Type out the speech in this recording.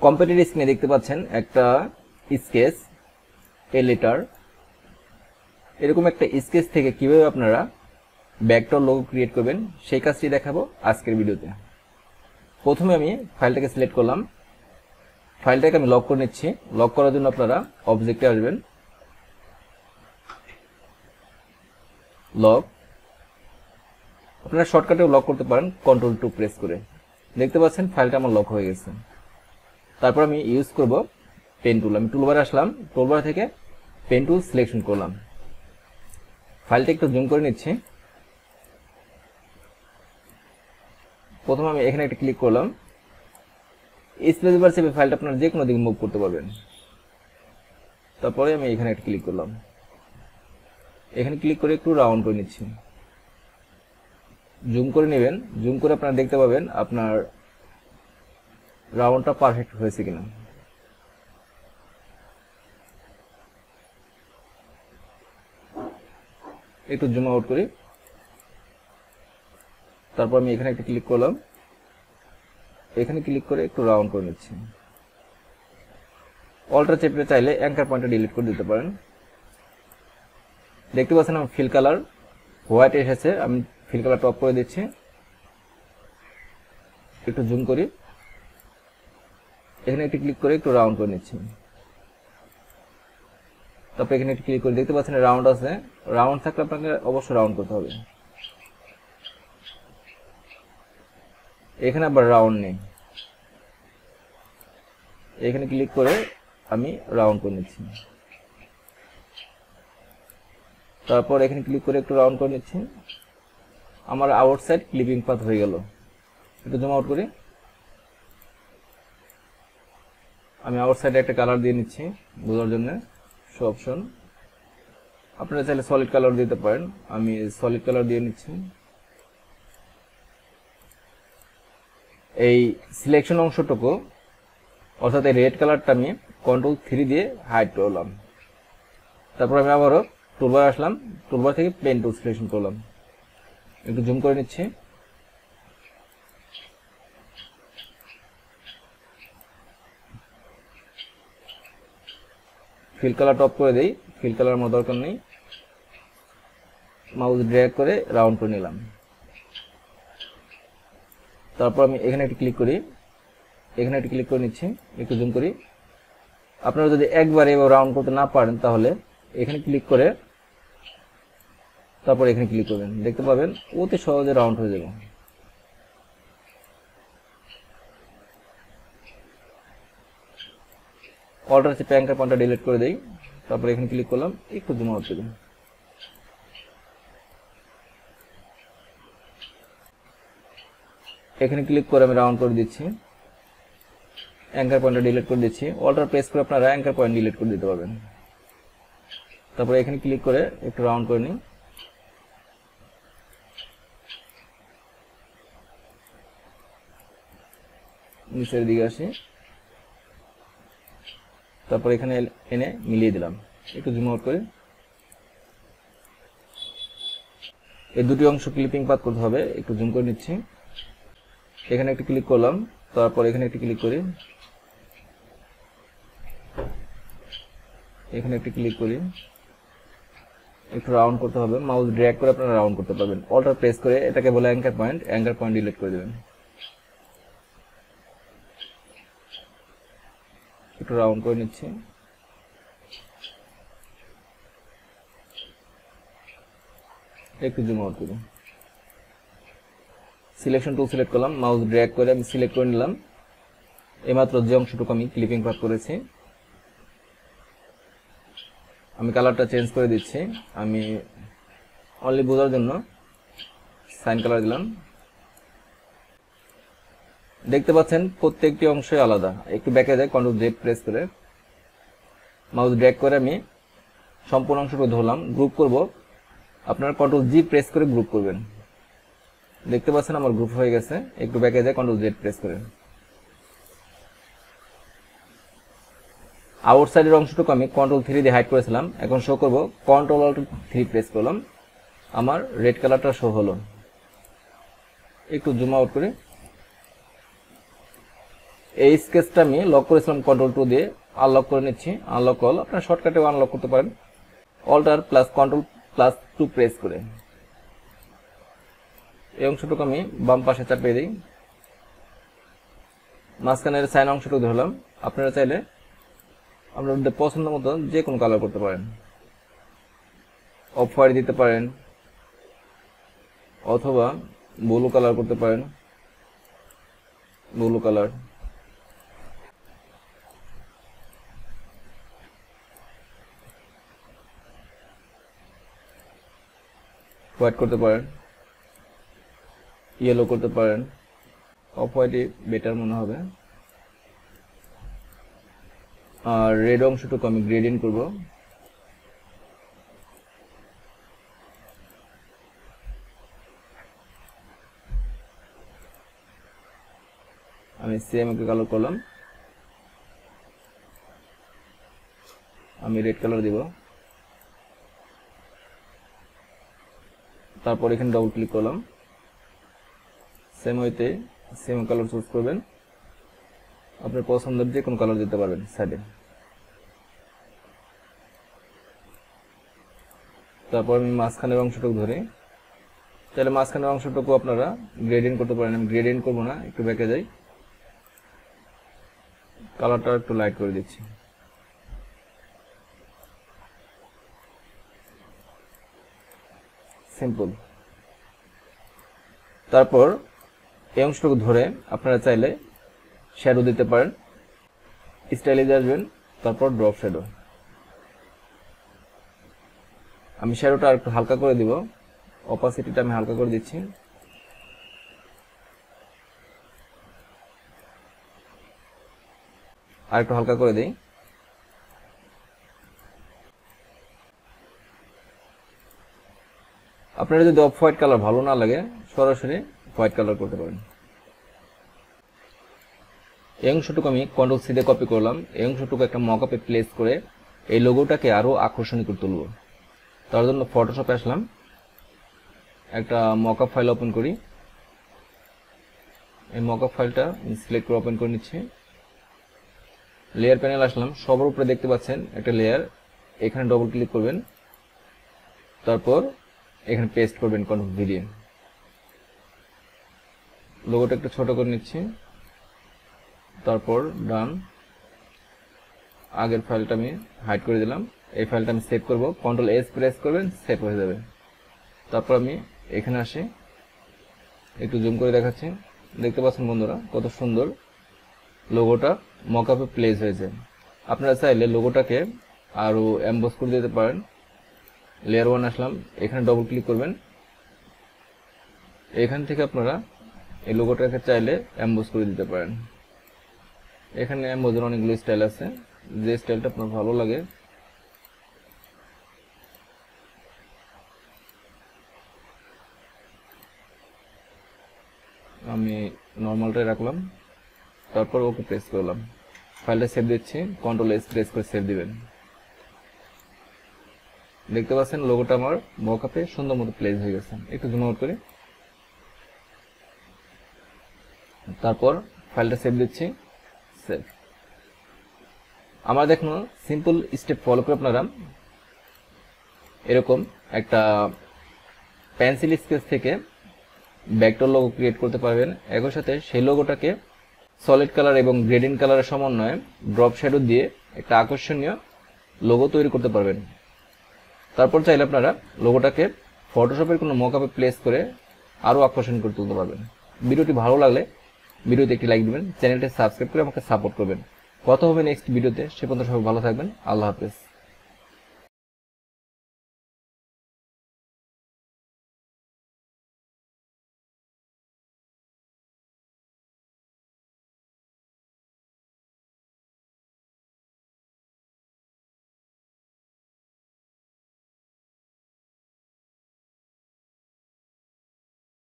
Computer স্ক্রিনে দেখতে পাচ্ছেন একটা স্কেচ এ লেটার, এরকম একটা স্কেচ থেকে কিভাবে আপনারা ব্যাকড্রপ লোগো ক্রিয়েট করবেন সেই কাজটি দেখাবো আজকের ভিডিওতে। প্রথমে আমি ফাইলটাকে সিলেক্ট করলাম, ফাইলটাকে আমি লক করে নিচ্ছি। লক করার জন্য আপনারা অবজেক্টে আসবেন, লক। আপনারা শর্টকাটেও লক করতে পারেন Ctrl+2 প্রেস করে। দেখতে পাচ্ছেন ফাইলটা আমার লক হয়ে গেছে। তারপর আমি ইউজ করব পেন টুল। আমি টুলবারে আসলাম, টুলবার থেকে পেন টুল সিলেকশন করলাম। ফাইলটা একটু জুম করে নিচ্ছি। প্রথমে আমি এখানে একটা ক্লিক করলাম। স্পেস বার চেপে ফাইলটা আপনারা যে কোনো দিকে মুভ করতে পারবেন। তারপরে আমি এখানে একটা ক্লিক করলাম। এখানে ক্লিক করে একটু রাউন্ড করে নিচ্ছি। জুম করে নেবেন, জুম করে আপনারা দেখতে পাবেন আপনার রাউন্ডটা পারফেক্ট হয়েছে কিনা। একটু জুম আউট করি। তারপর আমি এখানে একটা ক্লিক করলাম, এখানে ক্লিক করে একটু রাউন্ড করে নিচ্ছি। অল্টার চেপে চাইলে অ্যাঙ্কার পয়েন্টটা ডিলিট করে দিতে পারেন। দেখতে পাচ্ছেন আমার ফিল কালার হোয়াইট এসেছে, আমি ফিল কালার টপ করে দিচ্ছি। একটু জুম করি, এখানে একটু ক্লিক করে একটু রাউন্ড করে নিচ্ছি। তারপর এখানে একটু ক্লিক করে দেখতে পাচ্ছেন রাউন্ড আছে, রাউন্ড থাকলে আপনাকে অবশ্যই রাউন্ড করতে হবে। এখানে আবার রাউন্ড নেই, এখানে ক্লিক করে আমি রাউন্ড করে নিচ্ছি। তারপর এখানে ক্লিক করে একটু রাউন্ড করে নিচ্ছি। আমার আউটসাইড ক্লিপিং পাথ হয়ে গেল। একটু জুম আউট করি, আমি আউটসাইডে একটা কালার দিয়ে নিচ্ছি বোঝার জন্য। শো অপশন, আপনারা চাইলে সলিড কালার দিতে পারেন, আমি সলিড কালার দিয়ে নিচ্ছি। এই সিলেকশন অংশটুকু অর্থাৎ এই রেড কালারটা আমি Ctrl+3 দিয়ে হাইড করলাম। তারপর আমি আবারও টুলবার আসলাম, টুলবার থেকে পেন টুল সিলেকশন করলাম। একটু জুম করে নিচ্ছি। ফিল কালার টপ করে দেই, ফিল কালার আমার দরকার নেই। মাউস ড্র্যাগ করে রাউন্ড করে নিলাম। তারপর আমি এখানে একটা ক্লিক করি, এখানে একটা ক্লিক করে নিচ্ছি। একটু জুম করি। আপনারা যদি একবারে এবার রাউন্ড করতে না পারেন তাহলে এখানে ক্লিক করে তারপর এখানে ক্লিক করবেন, দেখতে পাবেন অতি সহজে রাউন্ড হয়ে যাবে। অল্টার চেপে অ্যাঙ্কার পয়েন্টটা ডিলিট করে দেই। তারপর এখানে ক্লিক করলাম, একটু জুম আউট করুন। এখানে ক্লিক করে আমি রাউন্ড করে দিচ্ছি, অ্যাঙ্কার পয়েন্টটা ডিলিট করে দিচ্ছি। অল্টার প্রেস করে আপনারা অ্যাঙ্কার পয়েন্ট ডিলিট করে দিতে পারবেন। তারপরে এখানে ক্লিক করে একটু রাউন্ড করে নিই। নিচের দিকে আসি, তারপর এখানে এনে মিলিয়ে দিলাম। একটু জুম আউট করে এই দুটি অংশ ক্লিপিং পাথ করতে হবে। একটু জুম করে নিচ্ছি। এখানে একটু ক্লিক করলাম, তারপর এখানে একটু ক্লিক করি, এখানে একটু ক্লিক করি। একটু রাউন্ড করতে হবে, মাউস ড্র্যাগ করে আপনারা রাউন্ড করতে পারবেন। অল্টার প্রেস করে এটাকে বলে anchor point, anchor point delete করে দেবেন। একটু রাউন্ড করে নিচ্ছি। একটু জুম আউট করি। সিলেকশন টুল সিলেক্ট করলাম, মাউস ড্র্যাগ করে আমি সিলেক্ট করে নিলাম এইমাত্র যে অংশটুকু আমি ক্লিপিং পাথ করেছি। আমি কালারটা চেঞ্জ করে দিচ্ছি, আমি অনলি বোঝার জন্য সাইন কালার দিলাম। দেখতে পাচ্ছেন প্রত্যেকটি অংশই আলাদা। একটু ব্যাকে যায়, Ctrl+Z প্রেস করে মাউস ড্র্যাগ করে আমি সম্পূর্ণ অংশটুকু ধরলাম। গ্রুপ করব, আপনারা Ctrl+G প্রেস করে গ্রুপ করবেন। দেখতে পাচ্ছেন আমার গ্রুপ হয়ে গেছে। একটু ব্যাকে যায়, Ctrl+Z প্রেস করে আউটসাইডের অংশটুকু আমি Ctrl+3 দিয়ে হাইড করেছিলাম, এখন শো করব। Ctrl+Alt+3 প্রেস করলাম, আমার রেড কালারটা শো হলো। একটু জুম আউট করে এই স্কেচটা আমি লক করেছিলাম কন্ট্রোল 2 দিয়ে, আনলক করে নিচ্ছি। আনলক কল আপনারা শর্টকাটেও আনলক করতে পারেন, alter plus control plus 2 press করে। এই অংশটুকু আমি বাম পাশে চাপিয়ে দিই, মাঝখানের সাইন অংশটুকু ধরলাম। আপনারা চাইলে আপনাদের পছন্দ মতো যে কোনো কালার করতে পারেন, অফ হোয়াইট দিতে পারেন অথবা ব্লু কালার করতে পারেন, ব্লু কালার। হোয়াইট করতে পারেন, ইয়েলো করতে পারেন, অফ হোয়াইটই বেটার মনে হবে। আর রেড অংশটুকু আমি গ্রেডিয়েন্ট করব। আমি সেম একটা কালার করলাম, আমি রেড কালার দিব। তারপর এখানে ডবল ক্লিক করলাম, সেম ওয়েতে সেম কালার চুজ করবেন, আপনার পছন্দের যে কোনো কালার দিতে পারবেন সাইডে। তারপর আমি মাঝখানের অংশটুকু ধরে, তাহলে মাঝখানের অংশটুকু আপনারা গ্রেডিয়েন্ট করতে পারেন। আমি গ্রেডিয়েন্ট করবো না, একটু ব্যাকে যাই, কালারটা একটু লাইট করে দিচ্ছি। সিম্পল। তারপর এই অংশটুকু ধরে আপনারা চাইলে শ্যাডো দিতে পারেন, স্টাইলে আসবেন, তারপর ড্রপ শ্যাডো। আমি শ্যাডোটা আর একটু হালকা করে দিব, অপাসিটিটা আমি হালকা করে দিচ্ছি। আর একটু হালকা করে দিই। আপনারা যদি অফ হোয়াইট কালার ভালো না লাগে, সরাসরি হোয়াইট কালার করতে পারেন। এই অংশটুকু আমি কন্ট্রোল সি দিয়ে কপি করলাম। এই অংশটুকু একটা মকআপে প্লেস করে এই লোগোটাকে আরো আকর্ষণীয় করে তুলব। তার জন্য ফটোশপে আসলাম, একটা মকআপ ফাইল ওপেন করি। এই মকআপ ফাইলটা সিলেক্ট করে ওপেন করে নিচ্ছি। লেয়ার প্যানেল আসলাম, সবার উপরে দেখতে পাচ্ছেন একটা লেয়ার, এখানে ডবল ক্লিক করবেন, তারপর এখানে পেস্ট করবেন কন্ট্রোল ভি দিয়ে। লোগোটা একটু ছোট করে নিচ্ছি, তারপর ডান। আগের ফাইলটা আমি হাইড করে দিলাম। এই ফাইলটা আমি সেভ করব, কন্ট্রোল এস প্রেস করবেন, সেভ হয়ে যাবে। তারপর আমি এখানে আসি, একটু জুম করে দেখাচ্ছি। দেখতে পাচ্ছেন বন্ধুরা কত সুন্দর লোগোটা মকআপে প্লেস হয়েছে। আপনারা চাইলে লোগোটাকে আরো এমবস করে দিতে পারেন। লেয়ার 1 আসলাম, এখানে ডবল ক্লিক করবেন। এখান থেকে আপনারা এই লোগোটাকে চাইলে এমবস করে দিতে পারেন। এখানে এমবসের অনেকগুলো স্টাইল আছে, যে স্টাইলটা আপনার ভালো লাগে। আমি নর্মালটাই রাখলাম, তারপর ওকে প্রেস করলাম। ফাইলটা সেভ দিচ্ছি, কন্ট্রোল এস প্রেস করে সেভ দিবেন। দেখতে পাচ্ছেন লোগোটা আমার মকআপে সুন্দর মতো প্লেস হয়ে গেছে। একটু জুম আউট করি, তারপর ফাইলটা সেভ দিচ্ছি, সেভ। আমার দেখানো সিম্পল স্টেপ ফলো করে আপনারা এরকম একটা পেন্সিল স্কেচ থেকে ব্যাকড্রপ লোগো ক্রিয়েট করতে পারবেন। একই সাথে সেই লোগোটাকে সলিড কালার এবং গ্রেডিয়েন্ট কালারের সমন্বয়ে ড্রপ শ্যাডো দিয়ে একটা আকর্ষণীয় লোগো তৈরি করতে পারবেন। তারপর চাইলে আপনারা লোগোটাকে ফটোশপের কোনো মকআপে প্লেস করে আরো আকর্ষণীয় করে তুলতে পারবেন। ভিডিওটি ভালো লাগলে ভিডিওতে একটি লাইক দিবেন, চ্যানেলটি সাবস্ক্রাইব করে আমাকে সাপোর্ট করবেন। কথা হবে নেক্সট ভিডিওতে। সে পর্যন্ত সবাই ভালো থাকবেন। আল্লাহ হাফেজ।